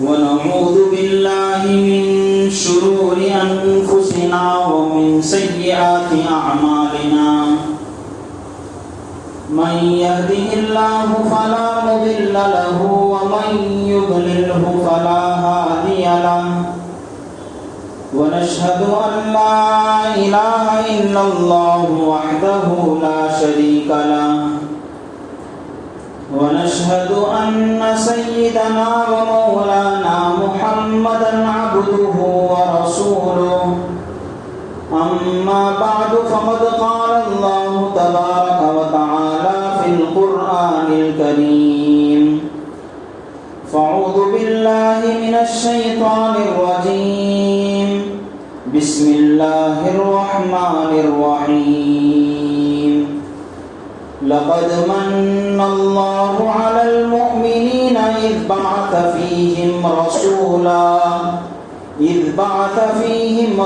ونعوذ بالله من شرور أنفسنا ومن سيئات أعمالنا من يهده الله فلا مضل له ومن يضلله فلا هادي له ونشهد أن لا إله إلا الله وحده لا شريك له ونشهد أن سيدنا ومولانا محمدا عبده ورسوله أما بعد فقد قال الله تبارك وتعالى في القرآن الكريم فأعوذ بالله من الشيطان الرجيم بسم الله الرحمن الرحيم لقد من الله على المؤمنين إذ بعث فيهم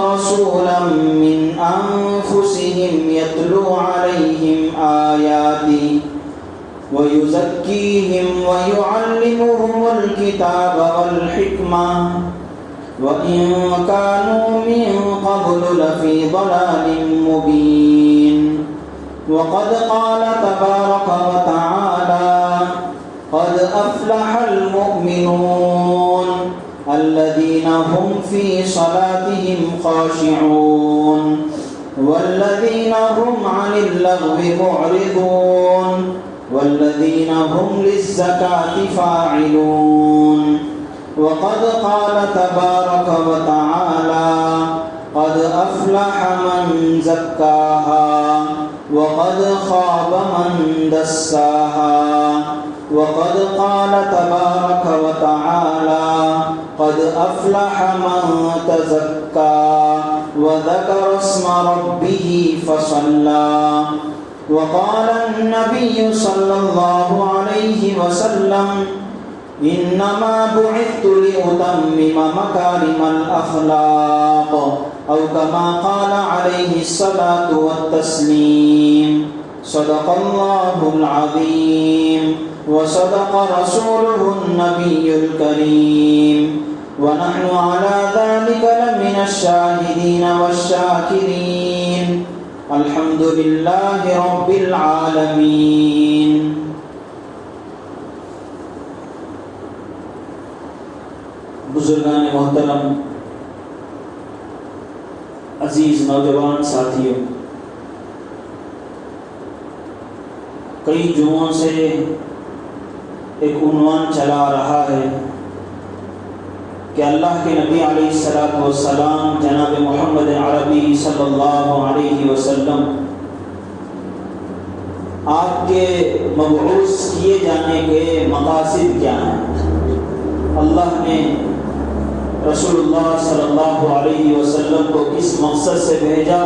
رسولا من أنفسهم يتلو عليهم آياته ويزكيهم ويعلمهم الكتاب والحكمة وإن كانوا من قبل لفي ضلال مبين وقد قال تبارك وتعالى قد أفلح المؤمنون الذين هم في صلاتهم خاشعون والذين هم عن اللغو معرضون والذين هم للزكاة فاعلون وقد قال تبارك وتعالى قد أفلح من زكاها وقد خاب من دساها وقد قال تبارك وتعالى قد أفلح من تزكى وذكر اسم ربه فصلى وقال النبي صلى الله عليه وسلم إنما بعثت لأتمم مكارم الأخلاق أو كما قال عليه الصلاة والتسليم صدق الله العظيم وصدق رسوله النبي الكريم ونحن على ذلك لمن الشاهدين والشاكرين الحمد لله رب العالمين. بزرگان محترم، عزیز نوجوان ساتھیوں، کئی جمعوں سے ایک عنوان چلا رہا ہے کہ اللہ کے نبی علیہ السلام جناب محمد عربی صلی اللہ علیہ وسلم آپ کے مبعوث کیے جانے کے مقاصد کیا ہیں، اللہ نے رسول اللہ صلی اللہ علیہ وسلم کو کس مقصد سے بھیجا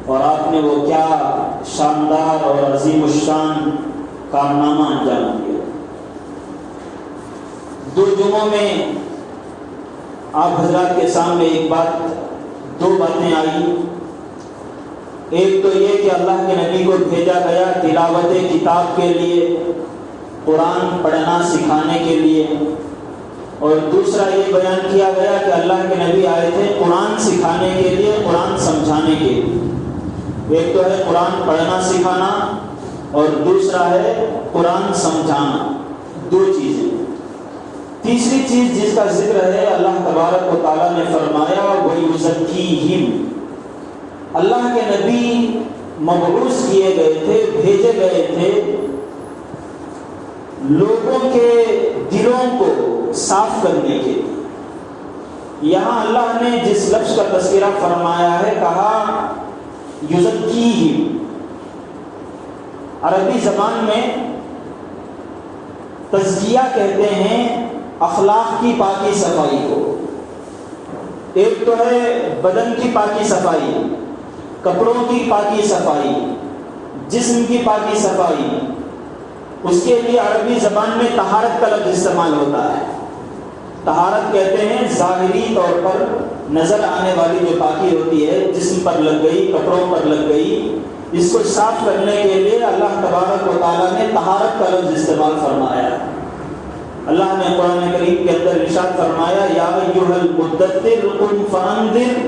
اور آپ نے وہ کیا شاندار اور عظیم الشان کارنامہ انجام دیا۔ دو جمعوں میں آپ حضرات کے سامنے دو باتیں آئی۔ ایک تو یہ کہ اللہ کے نبی کو بھیجا گیا تلاوت کتاب کے لیے، قرآن پڑھنا سکھانے کے لیے، اور دوسرا یہ بیان کیا گیا کہ اللہ کے نبی آئے تھے قرآن سکھانے کے لیے، قرآن سمجھانے کے لیے۔ ایک تو ہے قرآن پڑھنا سکھانا اور دوسرا ہے قرآن سمجھانا، دو چیزیں۔ تیسری چیز جس کا ذکر ہے، اللہ تبارک و تعالیٰ نے فرمایا وَيُزَكِّيهِمْ، اللہ کے نبی مبعوث کیے گئے تھے، بھیجے گئے تھے لوگوں کے دلوں کو صاف کرنے کے لیے۔ یہاں اللہ نے جس لفظ کا تذکرہ فرمایا ہے، کہا یزکیہم، عربی زبان میں تزکیہ کہتے ہیں اخلاق کی پاکی صفائی کو۔ ایک تو ہے بدن کی پاکی صفائی، کپڑوں کی پاکی صفائی، جسم کی پاکی صفائی، اس کے لیے عربی زبان میں طہارت کا لفظ استعمال ہوتا ہے۔ طہارت کہتے ہیں ظاہری طور پر نظر آنے والی جو پاکی ہوتی ہے، جسم پر لگ گئی، کپڑوں پر لگ گئی، اس کو صاف کرنے کے لیے اللہ تبارک و تعالیٰ نے طہارت کا لفظ استعمال فرمایا۔ اللہ نے قرآن کریم کے اندر ارشاد فرمایا یا ایھا المدثر قم فانذر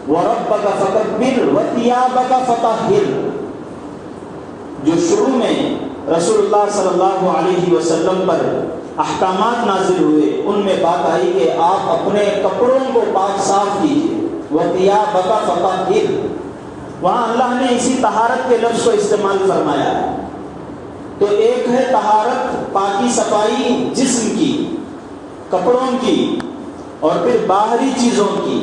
وربک فکبر وثیابک فطہر۔ جو شروع میں رسول اللہ صلی اللہ علیہ وسلم پر احکامات نازل ہوئے ان میں بات آئی کہ آپ اپنے کپڑوں کو پاک صاف کیجیے، وثیابک فطہر۔ وہاں اللہ نے اسی طہارت کے لفظ کو استعمال فرمایا ہے۔ تو ایک ہے طہارت، پاکی صفائی جسم کی، کپڑوں کی اور پھر باہری چیزوں کی،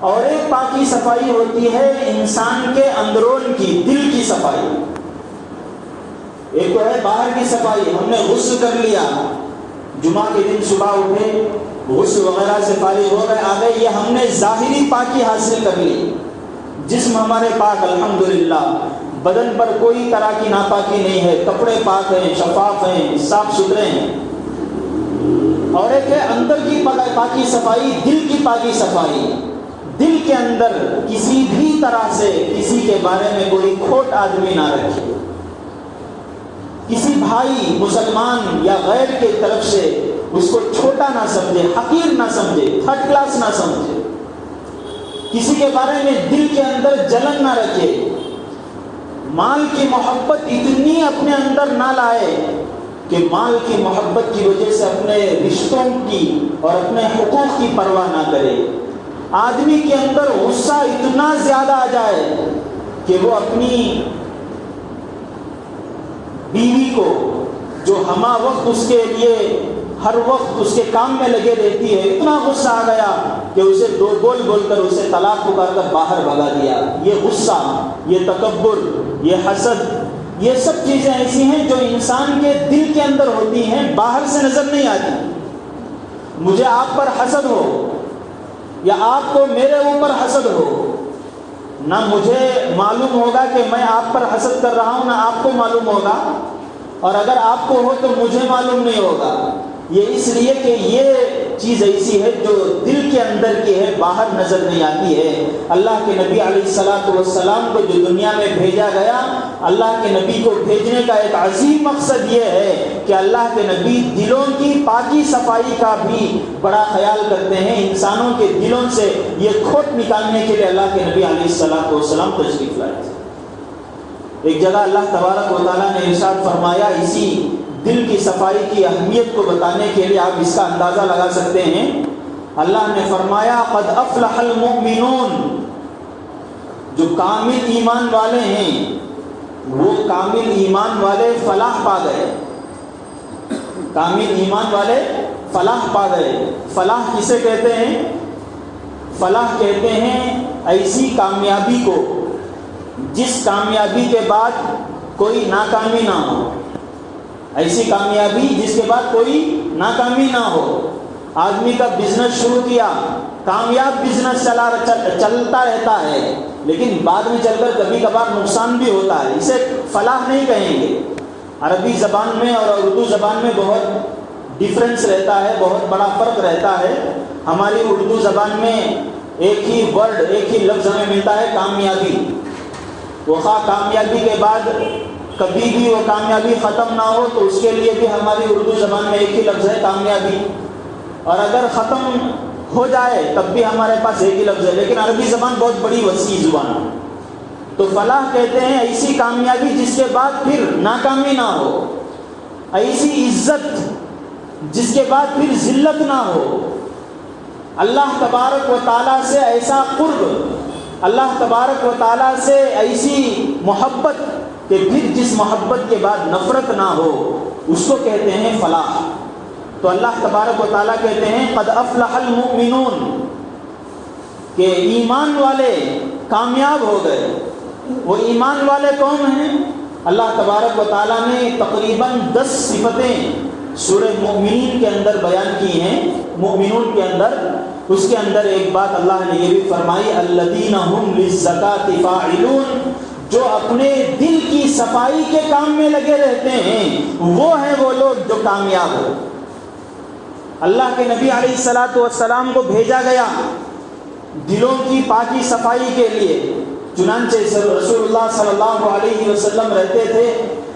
اور ایک پاکی صفائی ہوتی ہے انسان کے اندرون کی، دل کی صفائی۔ ایک تو ہے باہر کی صفائی، ہم نے غسل کر لیا، جمعہ کے دن صبح اٹھے، غسل وغیرہ سے فارغ ہو گئے، آ گئے، یہ ہم نے ظاہری پاکی حاصل کر لی، جسم ہمارے پاک الحمدللہ، بدن پر کوئی طرح کی ناپاکی نہیں ہے، کپڑے پاک ہیں، شفاف ہیں، صاف ستھرے ہیں۔ اور ایک ہے اندر کی پاکی صفائی، دل کی پاکی صفائی۔ دل کے اندر کسی بھی طرح سے کسی کے بارے میں کوئی کھوٹ آدمی نہ رکھے، کسی بھائی مسلمان یا غیر کے طرف سے اس کو چھوٹا نہ سمجھے، حقیر نہ سمجھے، تھرڈ کلاس نہ سمجھے، کسی کے بارے میں دل کے اندر جلن نہ رکھے، مال کی محبت اتنی اپنے اندر نہ لائے کہ مال کی محبت کی وجہ سے اپنے رشتوں کی اور اپنے حقوق کی پرواہ نہ کرے۔ آدمی کے اندر غصہ اتنا زیادہ آ جائے کہ وہ اپنی بیوی کو جو ہمہ وقت اس کے لیے ہر وقت اس کے کام میں لگے رہتی ہے، اتنا غصہ آ گیا کہ اسے دو بول بول کر اسے طلاق پکار کر باہر بھگا دیا۔ یہ غصہ، یہ تکبر، یہ حسد، یہ سب چیزیں ایسی ہیں جو انسان کے دل کے اندر ہوتی ہیں، باہر سے نظر نہیں آتی۔ مجھے آپ پر حسد ہو یا آپ کو میرے اوپر حسد ہو، نہ مجھے معلوم ہوگا کہ میں آپ پر حسد کر رہا ہوں، نہ آپ کو معلوم ہوگا، اور اگر آپ کو ہو تو مجھے معلوم نہیں ہوگا۔ یہ اس لیے کہ یہ چیز ایسی ہے جو دل کے اندر کی ہے، باہر نظر نہیں آتی ہے۔ اللہ کے نبی علیہ الصلوۃ والسلام کو جو دنیا میں بھیجا گیا، اللہ کے نبی کو بھیجنے کا ایک عظیم مقصد یہ ہے کہ اللہ کے نبی دلوں کی پاکی صفائی کا بھی بڑا خیال کرتے ہیں۔ انسانوں کے دلوں سے یہ کھوٹ نکالنے کے لیے اللہ کے نبی علیہ الصلوۃ والسلام تشریف لائے تھے۔ ایک جگہ اللہ تبارک و تعالیٰ نے ارشاد فرمایا، اسی دل کی صفائی کی اہمیت کو بتانے کے لیے آپ اس کا اندازہ لگا سکتے ہیں۔ اللہ نے فرمایا قد افلح المؤمنون، جو کامل ایمان والے ہیں وہ کامل ایمان والے فلاح پا گئے، کامل ایمان والے فلاح پا گئے۔ فلاح کسے کہتے ہیں؟ فلاح کہتے ہیں ایسی کامیابی کو جس کامیابی کے بعد کوئی ناکامی نہ ہو، ایسی کامیابی جس کے بعد کوئی ناکامی نہ ہو۔ آدمی کا بزنس شروع کیا، کامیاب بزنس چلتا رہتا ہے، لیکن بعد میں چل کر کبھی کبھار نقصان بھی ہوتا ہے، اسے فلاح نہیں کہیں گے۔ عربی زبان میں اور اردو زبان میں بہت ڈفرینس رہتا ہے، بہت بڑا فرق رہتا ہے۔ ہماری اردو زبان میں ایک ہی ورڈ، ایک ہی لفظ ہمیں ملتا ہے کامیابی۔ وہ خواہ کامیابی کے بعد کبھی بھی وہ کامیابی ختم نہ ہو تو اس کے لیے بھی ہماری اردو زبان میں ایک ہی لفظ ہے کامیابی، اور اگر ختم ہو جائے تب بھی ہمارے پاس ایک ہی لفظ ہے، لیکن عربی زبان بہت بڑی وسیع زبان ہے۔ تو فلاح کہتے ہیں ایسی کامیابی جس کے بعد پھر ناکامی نہ ہو، ایسی عزت جس کے بعد پھر ذلت نہ ہو، اللہ تبارک و تعالیٰ سے ایسا قرب، اللہ تبارک و تعالیٰ سے ایسی محبت کہ پھر جس محبت کے بعد نفرت نہ ہو، اس کو کہتے ہیں فلاح۔ تو اللہ تبارک و تعالیٰ کہتے ہیں قد افلح المؤمنون، کہ ایمان والے کامیاب ہو گئے۔ وہ ایمان والے کون ہیں؟ اللہ تبارک و تعالیٰ نے تقریباً 10 صفتیں سورہ مومنین کے اندر بیان کی ہیں، مومنون کے اندر۔ اس کے اندر ایک بات اللہ نے یہ بھی فرمائی، الذین ھم للزکاۃ فاعلون، جو اپنے دل کی صفائی کے کام میں لگے رہتے ہیں، وہ ہیں وہ لوگ جو کامیاب ہو۔ اللہ کے نبی علیہ الصلوۃ والسلام کو بھیجا گیا دلوں کی پاکی صفائی کے لیے، چنانچہ رسول اللہ صلی اللہ علیہ وسلم رہتے تھے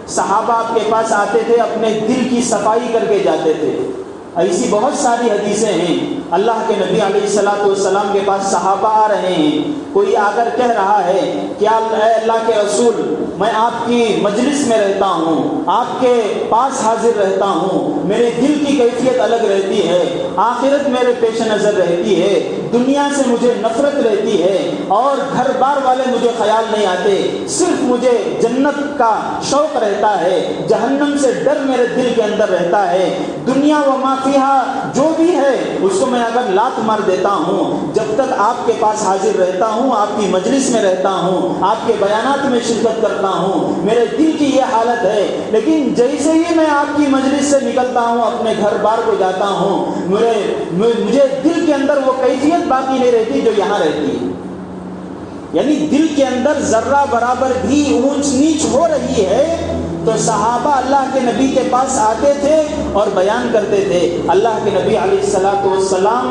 صحابہ آپ کے پاس آتے تھے، اپنے دل کی صفائی کر کے جاتے تھے۔ ایسی بہت ساری حدیثیں ہیں، اللہ کے نبی علیہ الصلوۃ والسلام کے پاس صحابہ آ رہے ہیں، کوئی آ کر کہہ رہا ہے کہ اے اللہ کے رسول، میں آپ کی مجلس میں رہتا ہوں، آپ کے پاس حاضر رہتا ہوں، میرے دل کی کیفیت الگ رہتی ہے، آخرت میرے پیش نظر رہتی ہے، دنیا سے مجھے نفرت رہتی ہے، اور گھر بار والے مجھے خیال نہیں آتے، صرف مجھے جنت کا شوق رہتا ہے، جہنم سے ڈر میرے دل کے اندر رہتا ہے، دنیا و ما فیہا جو بھی ہے اس کو میں اگر لات مار دیتا ہوں، جب تک آپ کے پاس حاضر رہتا ہوں، آپ کی مجلس میں رہتا ہوں، آپ کے بیانات میں شرکت کرتا ہوں، میرے دل کی یہ حالت ہے، لیکن جیسے ہی میں آپ کی مجلس سے نکلتا ہوں، اپنے گھر بار کو جاتا ہوں، مجھے دل کے اندر وہ کیفیت باقی نہیں رہتی جو یہاں رہتی ہے۔ یعنی دل کے اندر ذرہ برابر بھی اونچ نیچ ہو رہی ہے، تو صحابہ اللہ کے نبی کے پاس آتے تھے اور بیان کرتے تھے، اللہ کے نبی علیہ الصلوۃ والسلام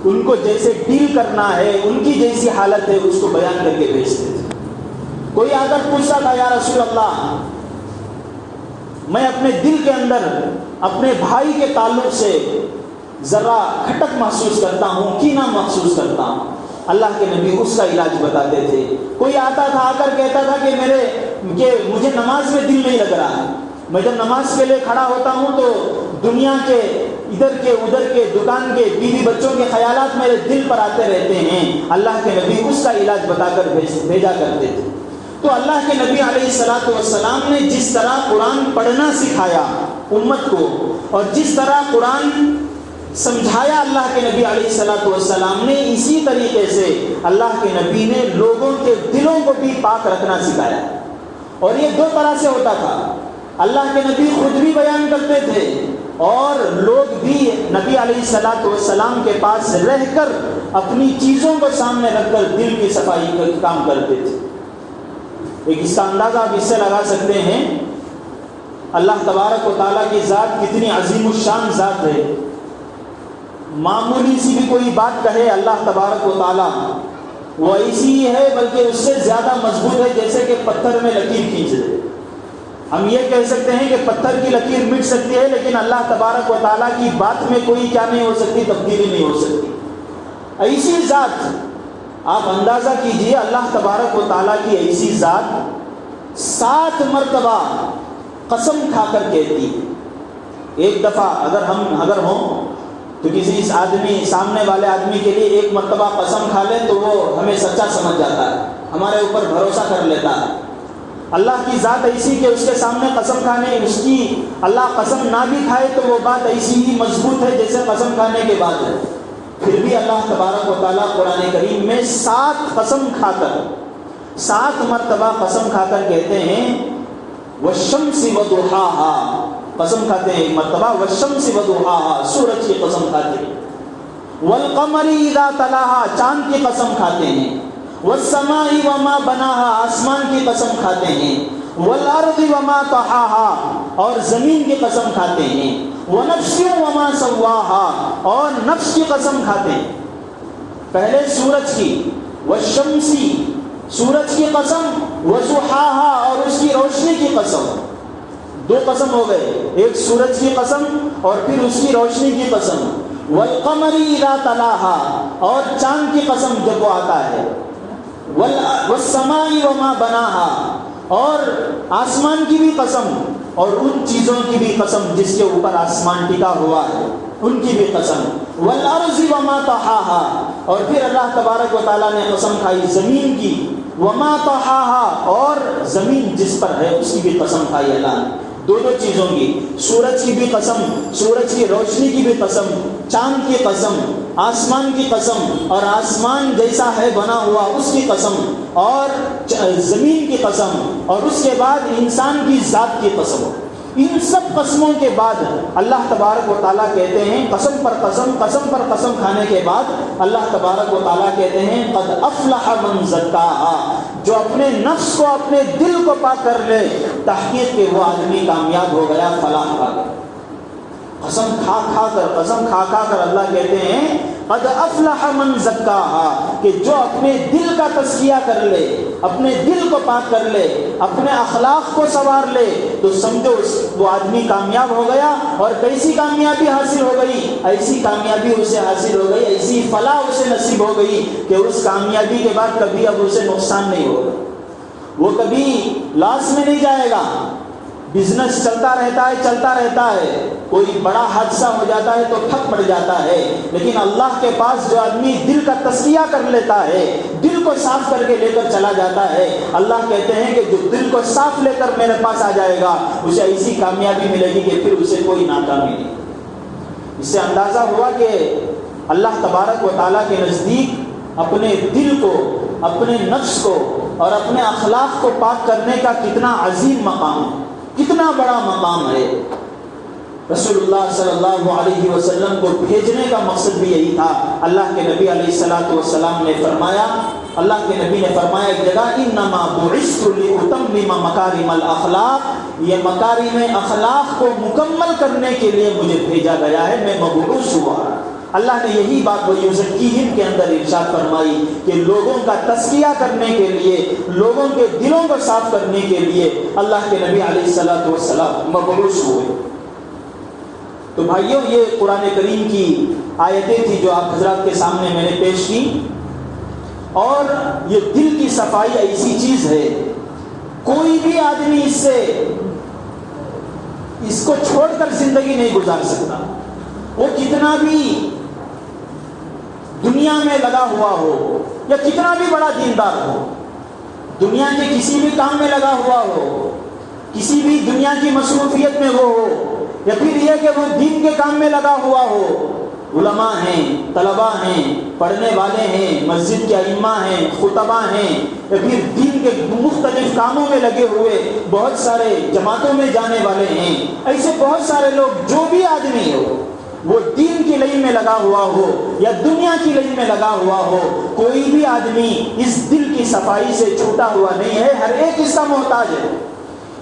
ان کو جیسے ڈیل کرنا ہے، ان کی جیسی حالت ہے، اس کو بیان کر کے بھیجتے تھے۔ کوئی آ کر پوچھتا تھا، یا رسول اللہ، میں اپنے دل کے اندر اپنے بھائی کے تعلق سے ذرا کھٹک محسوس کرتا ہوں، کینہ محسوس کرتا ہوں، اللہ کے نبی اس کا علاج بتاتے تھے۔ کوئی آتا تھا، آ کر کہتا تھا کہ مجھے نماز میں دل نہیں لگ رہا ہے، میں جب نماز کے لیے کھڑا ہوتا ہوں تو دنیا کے ادھر کے ادھر کے، دکان کے، بیوی بچوں کے خیالات میرے دل پر آتے رہتے ہیں، اللہ کے نبی اس کا علاج بتا کر بھیجا کرتے تھے۔ تو اللہ کے نبی علیہ الصلوۃ والسلام نے جس طرح قرآن پڑھنا سکھایا امت کو، اور جس طرح قرآن سمجھایا اللہ کے نبی علیہ الصلوۃ والسلام نے، اسی طریقے سے اللہ کے نبی نے لوگوں کے دلوں کو بھی پاک رکھنا سکھایا۔ اور یہ دو طرح سے ہوتا تھا، اللہ کے نبی خود بھی بیان کرتے تھے، اور لوگ بھی نبی علیہ الصلوۃ والسلام کے پاس رہ کر اپنی چیزوں کو سامنے رکھ کر دل کی صفائی کا کام کرتے تھے۔ ایک اس کا اندازہ آپ اس سے لگا سکتے ہیں، اللہ تبارک و تعالیٰ کی ذات کتنی عظیم الشان ذات ہے۔ معمولی سی بھی کوئی بات کہے اللہ تبارک و تعالیٰ، وہ ایسی ہی ہے، بلکہ اس سے زیادہ مضبوط ہے جیسے کہ پتھر میں لکیر کھینچ دے۔ ہم یہ کہہ سکتے ہیں کہ پتھر کی لکیر مٹ سکتی ہے، لیکن اللہ تبارک و تعالیٰ کی بات میں کوئی کیا نہیں ہو سکتی، تبدیلی نہیں ہو سکتی۔ ایسی ذات آپ اندازہ کیجئے، اللہ تبارک و تعالیٰ کی ایسی ذات 7 مرتبہ قسم کھا کر کہتی ہے۔ ایک دفعہ اگر ہوں تو کسی اس آدمی، سامنے والے آدمی کے لیے ایک مرتبہ قسم کھا لیں تو وہ ہمیں سچا سمجھ جاتا ہے، ہمارے اوپر بھروسہ کر لیتا ہے۔ اللہ کی ذات ایسی کہ اس کے سامنے قسم کھانے، اس کی اللہ قسم نہ بھی کھائے تو وہ بات ایسی ہی مضبوط ہے جیسے قسم کھانے کے بعد ہے۔ پھر بھی اللہ تبارک و تعالیٰ قرآن کریم میں 7 قسم کھا کر، 7 مرتبہ قسم کھا کر کہتے ہیں والشمس وضحاها، قسم کھاتے ہیں ایک مرتبہ والشمس وضحاها، سورج کی قسم کھاتے ہیں، والقمر اذا تلاها، چاند کی قسم کھاتے ہیں، والسماء وما بناها، آسمان کی قسم کھاتے ہیں، والارض وما طحاها، اور زمین کی قسم کھاتے ہیں، ونفس وما سواها، اور نفس کی قسم کھاتے ہیں۔ پہلے سورج کی، والشمسی، سورج کی قسم، وضحاها، اور اس کی روشنی کی قسم، 2 قسم ہو گئے، ایک سورج کی قسم اور پھر اس کی روشنی کی قسم، والقمر اذا تلاها، اور چاند کی قسم جب وہ آتا ہے، والسماء وما بناها، اور آسمان کی بھی قسم اور ان چیزوں کی بھی قسم جس کے اوپر آسمان ٹکا ہوا ہے، ان کی بھی قسم، والارض وما طحاها، اور پھر اللہ تبارک و تعالیٰ نے قسم کھائی زمین کی، وما طحاها، اور زمین جس پر ہے اس کی بھی قسم کھائی اللہ نے، 2 چیزوں کی، سورج کی بھی قسم، سورج کی روشنی کی بھی قسم، چاند کی قسم، آسمان کی قسم، اور آسمان جیسا ہے بنا ہوا اس کی قسم، اور زمین کی قسم، اور اس کے بعد انسان کی ذات کی قسم۔ ان سب قسموں کے بعد اللہ تبارک و تعالیٰ کہتے ہیں، قسم پر قسم، قسم پر قسم کھانے کے بعد اللہ تبارک و تعالیٰ کہتے ہیں قد افلح من زکاہا، جو اپنے نفس کو، اپنے دل کو پاک کر لے، تحقیق کہ وہ آدمی کامیاب ہو گیا، فلاح پا گیا۔ قسم کھا کھا کر اللہ کہتے ہیں قد افلح من زکاہا، کہ جو اپنے دل کا تزکیہ کر لے، اپنے دل کو پاک کر لے، اپنے اخلاق کو سنوار لے، تو سمجھو وہ آدمی کامیاب ہو گیا۔ اور کیسی کامیابی حاصل ہو گئی؟ ایسی کامیابی اسے حاصل ہو گئی، ایسی فلاح اسے نصیب ہو گئی کہ اس کامیابی کے بعد کبھی اب اسے نقصان نہیں ہوگا، وہ کبھی لاس میں نہیں جائے گا۔ بزنس چلتا رہتا ہے، کوئی بڑا حادثہ ہو جاتا ہے تو ٹھپ پڑ جاتا ہے، لیکن اللہ کے پاس جو آدمی دل کا تزکیہ کر لیتا ہے، دل کو صاف کر کے لے کر چلا جاتا ہے، اللہ کہتے ہیں کہ جو دل کو صاف لے کر میرے پاس آ جائے گا اسے ایسی کامیابی ملے گی کہ پھر اسے کوئی ناکامی نہیں۔ اس سے اندازہ ہوا کہ اللہ تبارک و تعالیٰ کے نزدیک اپنے دل کو، اپنے نفس کو اور اپنے اخلاق کو پاک کرنے کا کتنا عظیم مقام ہے، کتنا بڑا مقام ہے۔ رسول اللہ صلی اللہ علیہ وسلم کو بھیجنے کا مقصد بھی یہی تھا۔ اللہ کے نبی علیہ الصلوۃ والسلام نے فرمایا، اللہ کے نبی نے فرمایا ایک جگہ، انما بعثت لاتمم مکارم الاخلاق، یہ مکارم اخلاق کو مکمل کرنے کے لیے مجھے بھیجا گیا ہے، میں مبعوث ہوا۔ اللہ نے یہی بات وَيُزَكِّيهِمْ کے اندر ارشاد فرمائی کہ لوگوں کا تزکیہ کرنے کے لیے، لوگوں کے دلوں کو صاف کرنے کے لیے اللہ کے نبی علیہ الصلوۃ والسلام مبعوث ہوئے۔ تو بھائیوں، یہ قرآن کریم کی آیتیں تھی جو آپ حضرات کے سامنے میں نے پیش کی، اور یہ دل کی صفائی ایسی چیز ہے، کوئی بھی آدمی اس کو چھوڑ کر زندگی نہیں گزار سکتا، وہ کتنا بھی دنیا میں لگا ہوا ہو یا کتنا بھی بڑا دیندار ہو، دنیا کے کسی بھی کام میں لگا ہوا ہو، کسی بھی دنیا کی مصروفیت میں وہ ہو، یا پھر یہ کہ وہ دین کے کام میں لگا ہوا ہو، علماء ہیں، طلباء ہیں، پڑھنے والے ہیں، مسجد کے ائمہ ہیں، خطبہ ہیں، یا پھر دین کے مختلف کاموں میں لگے ہوئے بہت سارے جماعتوں میں جانے والے ہیں، ایسے بہت سارے لوگ، جو بھی آدمی ہو وہ دین کی لائن میں لگا ہوا ہو یا دنیا کی لائن میں لگا ہوا ہو، کوئی بھی آدمی اس دل کی صفائی سے چھوٹا ہوا نہیں ہے، ہر ایک اس کا محتاج ہے۔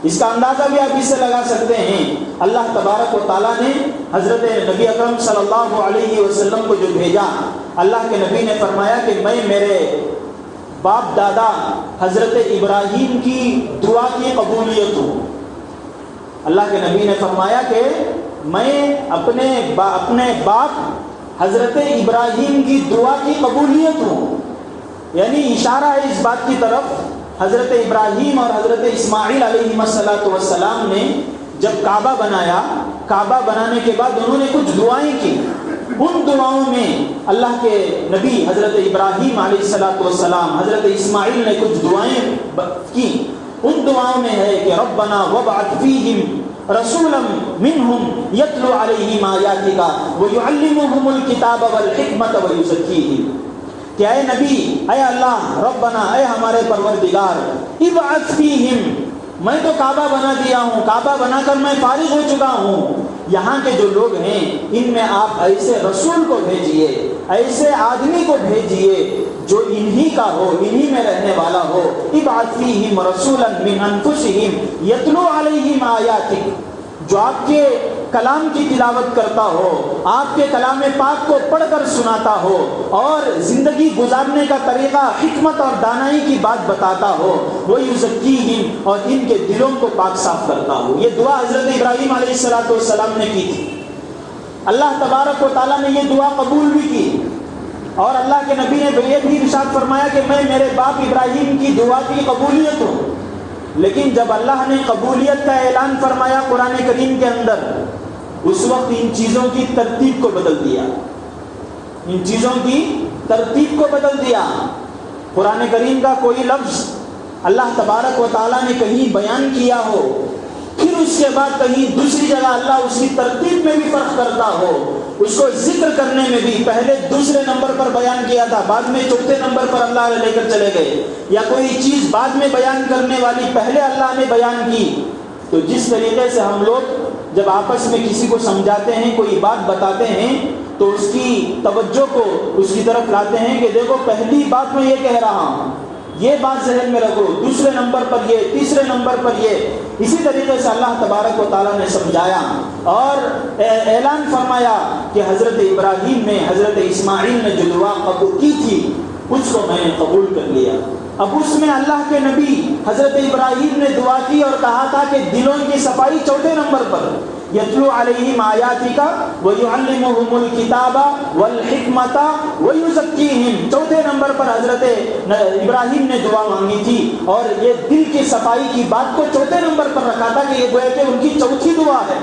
اس کا اندازہ بھی آپ اس سے لگا سکتے ہیں، اللہ تبارک و تعالیٰ نے حضرت نبی اکرم صلی اللہ علیہ وسلم کو جو بھیجا، اللہ کے نبی نے فرمایا کہ میں میرے باپ دادا حضرت ابراہیم کی دعا کی قبولیت ہوں۔ اللہ کے نبی نے فرمایا کہ میں اپنے باپ حضرت ابراہیم کی دعا کی قبولیت ہوں، یعنی اشارہ ہے اس بات کی طرف، حضرت ابراہیم اور حضرت اسماعیل علیہ السلام نے جب کعبہ بنایا، کعبہ بنانے کے بعد انہوں نے کچھ دعائیں کی، ان دعاؤں میں اللہ کے نبی حضرت ابراہیم علیہ السلام، حضرت اسماعیل نے کچھ دعائیں کی، ان دعاؤں میں ہے کہ ربنا وابعث فیہم رسولا منہم یتلو علیہم آیاتک ویعلمہم الکتاب والحکمت ویزکیہم، کہ اے نبی، اے اللہ، ربنا، اے ہمارے پروردگار، ابعث فیہم، میں تو کعبہ بنا دیا ہوں، کعبہ بنا کر میں فارغ ہو چکا ہوں، یہاں کے جو لوگ ہیں ان میں آپ ایسے رسول کو بھیجئے، ایسے آدمی کو بھیجئے جو انہی کا ہو، انہی میں رہنے والا ہو، ابعث فیہم رسولا من انفسہم یتلو علیہم آیاتک، جو آپ کے کلام کی تلاوت کرتا ہو، آپ کے کلام پاک کو پڑھ کر سناتا ہو اور زندگی گزارنے کا طریقہ، حکمت اور دانائی کی بات بتاتا ہو، وَيُزَكِّيهِمْ، اور ان کے دلوں کو پاک صاف کرتا ہو۔ یہ دعا حضرت ابراہیم علیہ السلام نے کی تھی، اللہ تبارک و تعالیٰ نے یہ دعا قبول بھی کی، اور اللہ کے نبی نے یہ بھی ارشاد فرمایا کہ میں میرے باپ ابراہیم کی دعا کی قبولیت ہوں۔ لیکن جب اللہ نے قبولیت کا اعلان فرمایا قرآن کریم کے اندر، اس وقت ان چیزوں کی ترتیب کو بدل دیا، ان چیزوں کی ترتیب کو بدل دیا۔ قرآن کریم کا کوئی لفظ اللہ تبارک و تعالیٰ نے کہیں بیان کیا ہو، پھر اس کے بعد کہیں دوسری جگہ اللہ اس کی ترتیب میں بھی فرق کرتا ہو، اس کو ذکر کرنے میں بھی پہلے دوسرے نمبر پر بیان کیا تھا، بعد میں چوتھے نمبر پر اللہ لے کر چلے گئے، یا کوئی چیز بعد میں بیان کرنے والی پہلے اللہ نے بیان کی۔ تو جس طریقے سے ہم لوگ جب آپس میں کسی کو سمجھاتے ہیں، کوئی بات بتاتے ہیں، تو اس کی توجہ کو اس کی طرف لاتے ہیں کہ دیکھو پہلی بات میں یہ کہہ رہا ہوں، یہ بات ذہن میں رکھو، دوسرے نمبر پر یہ، تیسرے نمبر پر یہ، اسی طریقے سے اللہ تبارک و تعالیٰ نے سمجھایا اور اعلان فرمایا کہ حضرت ابراہیم نے حضرت اسماعیل نے جو دعا قبول کی تھی اس کو میں نے قبول کر لیا۔ اب اس میں اللہ کے نبی حضرت ابراہیم نے دعا کی اور کہا تھا کہ دلوں کی صفائی چوتھے نمبر پر، یتلو علیہم آیاتک ویعلمہم الکتاب والحکمت ویزکیہم، چوتھے نمبر پر حضرت ابراہیم نے دعا مانگی تھی، اور یہ دل کی صفائی کی بات کو چوتھے نمبر پر رکھا تھا کہ یہ گویا کہ ان کی چوتھی دعا ہے۔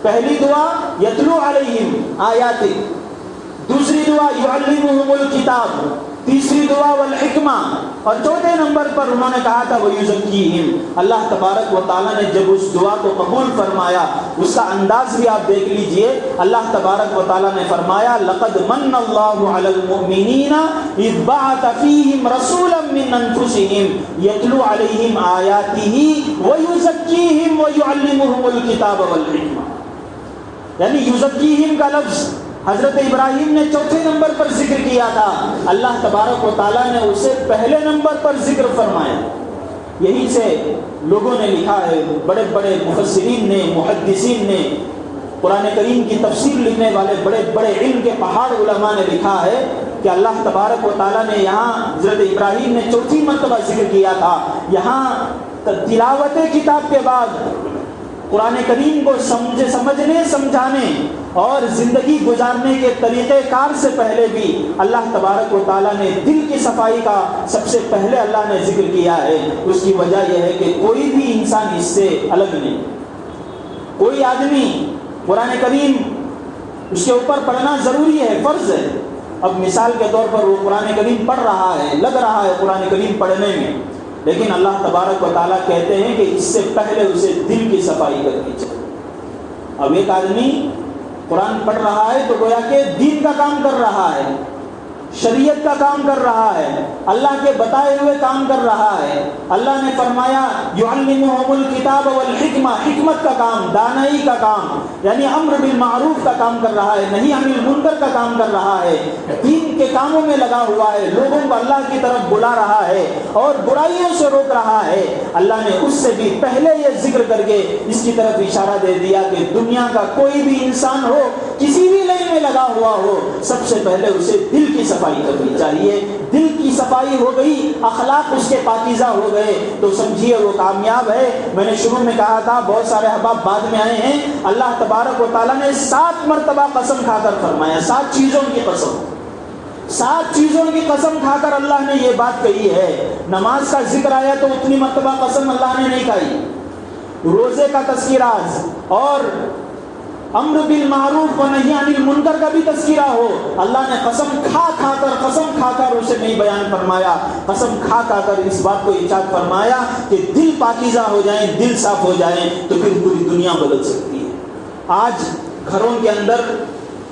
پہلی دعا یتلو علیہم آیاتک، دوسری دعا یعلمہم الکتاب، تیسری دعا والحکمہ، اور چوتھے نمبر پر انہوں نے کہا تھا وَيُزَكِّيهِمْ۔ اللہ تبارک و تعالیٰ نے جب اس دعا کو قبول فرمایا، اس کا انداز بھی آپ دیکھ لیجئے، اللہ تبارک و تعالیٰ نے فرمایا لَقَدْ مَنَّ اللَّهُ عَلَى الْمُؤْمِنِينَ إِذْ بَعَثَ فِيهِمْ رَسُولًا مِّنْ أَنفُسِهِمْ يَتْلُو عَلَيْهِمْ آيَاتِهِ وَيُزَكِّيهِمْ وَيُعَلِّمُهُمُ الْكِتَابَ وَالْحِكْمَةَ، یعنی یُزَكِّيهِمْ کا لفظ حضرت ابراہیم نے چوتھے نمبر پر ذکر کیا تھا، اللہ تبارک و تعالیٰ نے اسے پہلے نمبر پر ذکر فرمایا۔ یہی سے لوگوں نے لکھا ہے، بڑے بڑے مفسرین نے، محدثین نے، قرآن کریم کی تفسیر لکھنے والے بڑے بڑے علم کے پہاڑ علماء نے لکھا ہے کہ اللہ تبارک و تعالیٰ نے یہاں حضرت ابراہیم نے چوتھی مرتبہ ذکر کیا تھا، یہاں تلاوت کتاب کے بعد قرآن کریم کو سمجھنے سمجھانے اور زندگی گزارنے کے طریقہ کار سے پہلے بھی اللہ تبارک و تعالیٰ نے دل کی صفائی کا سب سے پہلے اللہ نے ذکر کیا ہے۔ اس کی وجہ یہ ہے کہ کوئی بھی انسان اس سے الگ نہیں، کوئی آدمی قرآن کریم اس کے اوپر پڑھنا ضروری ہے، فرض ہے۔ اب مثال کے طور پر وہ قرآن کریم پڑھ رہا ہے، لگ رہا ہے قرآن کریم پڑھنے میں، لیکن اللہ تبارک و تعالیٰ کہتے ہیں کہ اس سے پہلے اسے دل کی صفائی کرنی چاہیے۔ اب ایک آدمی قرآن پڑھ رہا ہے تو گویا کہ دین کا کام کر رہا ہے، شریعت کا کام کر رہا ہے، اللہ کے بتائے ہوئے کام کر رہا ہے۔ اللہ نے فرمایا یعلمہم الکتاب والحکمہ، حکمت کا کام، دانائی کا کام، یعنی امر بالمعروف کا کام کر رہا ہے، نہی عن المنکر کا کام کر رہا ہے، دین کے کاموں میں لگا ہوا ہے، لوگوں کو اللہ کی طرف بلا رہا ہے اور برائیوں سے روک رہا ہے۔ اللہ نے اس سے بھی پہلے یہ ذکر کر کے اس کی طرف اشارہ دے دیا کہ دنیا کا کوئی بھی انسان ہو، کسی بھی لائن میں لگا ہوا ہو، سب سے پہلے اسے دل کی صفائی کرنی چاہیے۔ دل کی صفائی ہو گئی، اخلاق اس کے پاکیزہ ہو گئے تو سمجھیے وہ کامیاب ہے۔ میں نے شروع میں کہا تھا بہت سارے احباب بعد میں آئے ہیں، اللہ تبارک و تعالیٰ نے 7 مرتبہ قسم کھا کر فرمایا، 7 چیزوں کی قسم، 7 چیزوں کی قسم کھا کر اللہ نے یہ بات کہی ہے۔ نماز کا ذکر آیا تو اتنی مرتبہ قسم اللہ نے نہیں کھائی، روزے کا تذکرہ اور امر بالمعروف و نہی عن المنکر کا بھی تذکرہ ہو، اللہ نے قسم کھا کر اسے نہیں بیان فرمایا، قسم کھا کر اس بات کو ارشاد فرمایا کہ دل پاکیزہ ہو جائیں، دل صاف ہو جائیں تو پھر پوری دنیا بدل سکتی ہے۔ آج گھروں کے اندر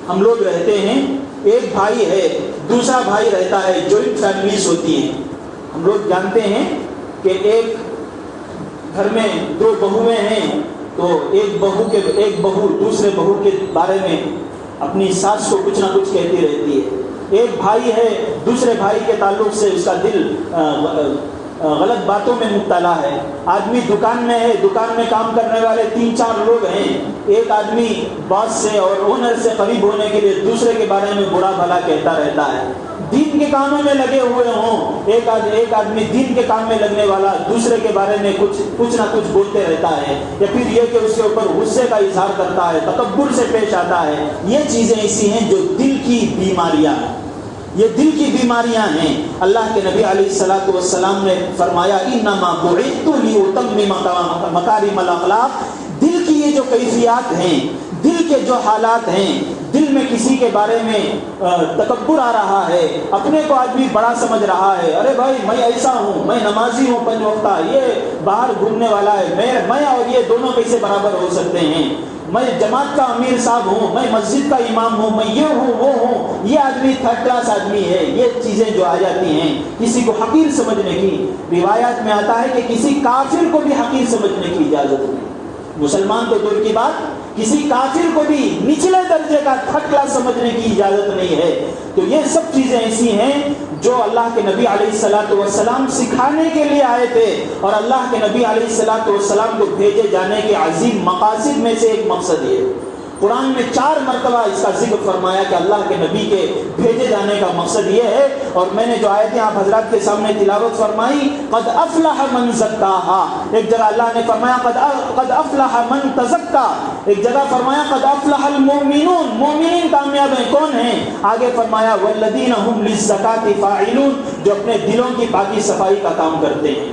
ہم لوگ رہتے ہیں، ایک بھائی ہے، دوسرا بھائی رہتا ہے، جوائنٹ فیملیز ہوتی ہیں۔ ہم لوگ جانتے ہیں کہ ایک گھر میں 2 بہویں ہیں تو ایک بہو دوسرے بہو کے بارے میں اپنی ساس کو کچھ نہ کچھ کہتی رہتی ہے۔ ایک بھائی ہے، دوسرے بھائی کے تعلق سے اس کا دل غلط باتوں میں مبتلا ہے۔ آدمی دکان میں ہے، دکان میں کام کرنے والے 3-4 لوگ ہیں، ایک آدمی باس سے اور اونر سے قریب ہونے کے لیے دوسرے کے بارے میں برا بھلا کہتا رہتا ہے۔ دین کے کاموں میں لگے ہوئے ہوں، ایک آدمی دین کے کام میں لگنے والا دوسرے کے بارے میں کچھ نہ کچھ بولتے رہتا ہے، یا پھر یہ کہ اس کے اوپر غصے کا اظہار کرتا ہے، تکبر سے پیش آتا ہے۔ یہ چیزیں ایسی ہیں جو دل کی بیماریاں ہیں، یہ دل کی بیماریاں ہیں۔ اللہ کے نبی علیہ الصلوۃ والسلام نے فرمایا انما بعثت لاتمم مکارم الاخلاق، دل کی یہ جو کیفیات ہیں، دل کے جو حالات ہیں، دل میں کسی کے بارے میں تکبر آ رہا ہے، اپنے کو آدمی بڑا سمجھ رہا ہے، ارے بھائی میں ایسا ہوں، میں نمازی ہوں 5 وقتہ، یہ باہر گھومنے والا ہے، میں اور یہ دونوں کیسے برابر ہو سکتے ہیں، میں جماعت کا امیر صاحب ہوں، میں مسجد کا امام ہوں، میں یہ ہوں وہ ہوں، یہ آدمی 3rd کلاس آدمی ہے۔ یہ چیزیں جو آ جاتی ہیں کسی کو حقیر سمجھنے کی، روایات میں آتا ہے کہ کسی کافر کو بھی حقیر سمجھنے کی اجازت نہیں، مسلمان تو دور کی بات، کسی کافر کو بھی نچلے درجے کا پھٹلا سمجھنے کی اجازت نہیں ہے۔ تو یہ سب چیزیں ایسی ہیں جو اللہ کے نبی علیہ الصلوۃ والسلام سکھانے کے لیے آئے تھے، اور اللہ کے نبی علیہ الصلوۃ والسلام کو بھیجے جانے کے عظیم مقاصد میں سے ایک مقصد یہ ہے۔ قرآن میں 4 مرتبہ اس کا ذکر فرمایا کہ اللہ کے نبی کے بھیجے جانے کا مقصد یہ ہے، اور میں نے جو آیتیں آپ حضرات کے سامنے تلاوت فرمائی، قد افلح من زکاہا، ایک جگہ اللہ نے فرمایا قد افلح من تزکا، ایک جگہ فرمایا قد افلح المؤمنون، مومنین کامیاب ہیں، کون ہیں؟ آگے فرمایا والذین هم للزکاۃ فاعلون، جو اپنے دلوں کی پاکی صفائی کا کام کرتے ہیں۔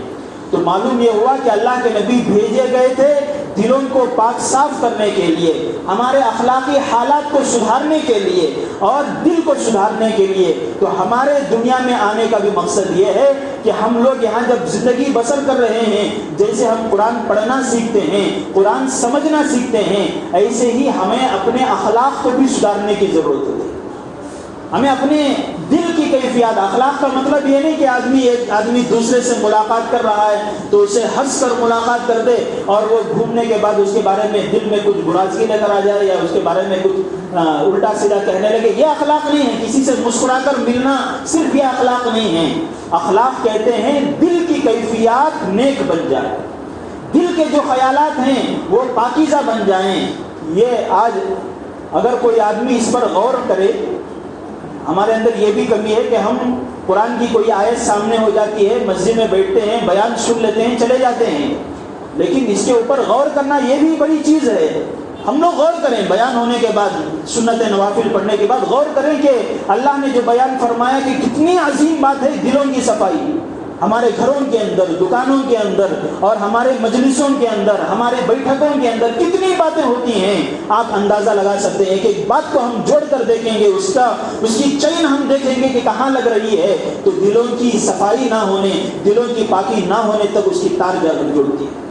تو معلوم یہ ہوا کہ اللہ کے نبی بھیجے گئے تھے دلوں کو پاک صاف کرنے کے لیے، ہمارے اخلاقی حالات کو سدھارنے کے لیے اور دل کو سدھارنے کے لیے۔ تو ہمارے دنیا میں آنے کا بھی مقصد یہ ہے کہ ہم لوگ یہاں جب زندگی بسر کر رہے ہیں، جیسے ہم قرآن پڑھنا سیکھتے ہیں، قرآن سمجھنا سیکھتے ہیں، ایسے ہی ہمیں اپنے اخلاق کو بھی سدھارنے کی ضرورت ہے۔ ہمیں اپنے دل کی کیفیات، اخلاق کا مطلب یہ نہیں کہ ایک آدمی دوسرے سے ملاقات کر رہا ہے تو اسے ہنس کر ملاقات کر دے اور وہ گھومنے کے بعد اس کے بارے میں دل میں کچھ برازگی لے کر آ جائے یا اس کے بارے میں کچھ الٹا سیدھا کہنے لگے۔ یہ اخلاق نہیں ہے۔ کسی سے مسکرا کر ملنا صرف یہ اخلاق نہیں ہے۔ اخلاق کہتے ہیں دل کی کیفیات نیک بن جائے، دل کے جو خیالات ہیں وہ پاکیزہ بن جائیں۔ یہ آج اگر کوئی آدمی اس پر غور کرے، ہمارے اندر یہ بھی کمی ہے کہ ہم قرآن کی کوئی آیت سامنے ہو جاتی ہے، مسجد میں بیٹھتے ہیں، بیان سن لیتے ہیں، چلے جاتے ہیں، لیکن اس کے اوپر غور کرنا یہ بھی بڑی چیز ہے۔ ہم لوگ غور کریں، بیان ہونے کے بعد، سنت نوافل پڑھنے کے بعد غور کریں کہ اللہ نے جو بیان فرمایا کہ کتنی عظیم بات ہے دلوں کی صفائی۔ ہمارے گھروں کے اندر، دکانوں کے اندر اور ہمارے مجلسوں کے اندر، ہمارے بیٹھکوں کے اندر کتنی باتیں ہوتی ہیں۔ آپ اندازہ لگا سکتے ہیں کہ ایک بات کو ہم جوڑ کر دیکھیں گے، اس کی چین ہم دیکھیں گے کہ کہاں لگ رہی ہے، تو دلوں کی صفائی نہ ہونے، دلوں کی پاکی نہ ہونے تک اس کی تار جا کر جڑتی ہے۔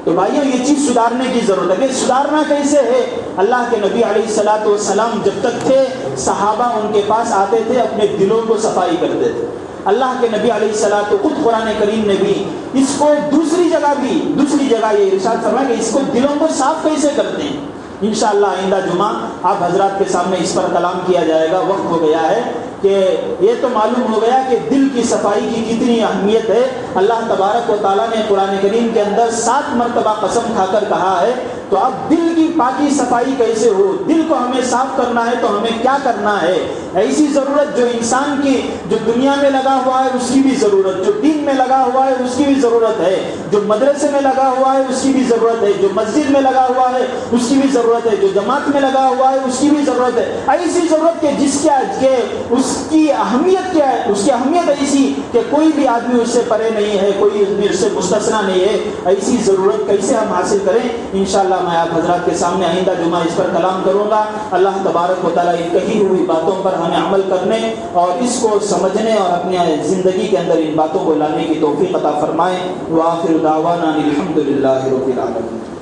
تو بھائیوں یہ چیز سدھارنے کی ضرورت ہے۔ کہ سدھارنا کیسے ہے؟ اللہ کے نبی علیہ الصلوۃ والسلام جب تک تھے، صحابہ ان کے پاس آتے تھے، اپنے دلوں کو صفائی کرتے تھے۔ اللہ کے نبی علیہ الصلوۃ خود قرآن کریم نے بھی اس کو دوسری جگہ یہ ارشاد فرمایا کہ اس کو دلوں کو صاف کیسے کرتے ہیں۔ انشاءاللہ آئندہ جمعہ آپ حضرات کے سامنے اس پر کلام کیا جائے گا۔ وقت ہو گیا ہے کہ یہ تو معلوم ہو گیا کہ دل کی صفائی کی کتنی اہمیت ہے۔ اللہ تبارک و تعالیٰ نے قرآن کریم کے اندر 7 مرتبہ قسم کھا کر کہا ہے۔ تو اب دل کی پاکی صفائی کیسے ہو؟ دل کو ہمیں صاف کرنا ہے تو ہمیں کیا کرنا ہے؟ ایسی ضرورت جو انسان کی، جو دنیا میں لگا ہوا ہے اس کی بھی ضرورت، جو دین میں لگا ہوا ہے اس کی بھی ضرورت ہے، جو مدرسے میں لگا ہوا ہے اس کی بھی ضرورت ہے، جو مسجد میں لگا ہوا ہے اس کی بھی ضرورت ہے، جو جماعت میں لگا ہوا ہے اس کی بھی ضرورت ہے۔ ایسی ضرورت کہ جس کے اس کی اہمیت کیا ہے؟ اس کی اہمیت ایسی کہ کوئی بھی آدمی اس سے پرے نہیں ہے، کوئی آدمی اس سے مستثنا نہیں ہے۔ ایسی ضرورت کیسے ہم حاصل کریں؟ انشاءاللہ میں آپ حضرات کے سامنے آئندہ جمعہ اس پر کلام کروں گا۔ اللہ تبارک و تعالیٰ ان کہی ہوئی باتوں پر ہمیں عمل کرنے اور اس کو سمجھنے اور اپنی زندگی کے اندر ان باتوں کو لانے کی توفیق عطا فرمائے۔ وآخر دعوانا الحمد للہ رب العالمین۔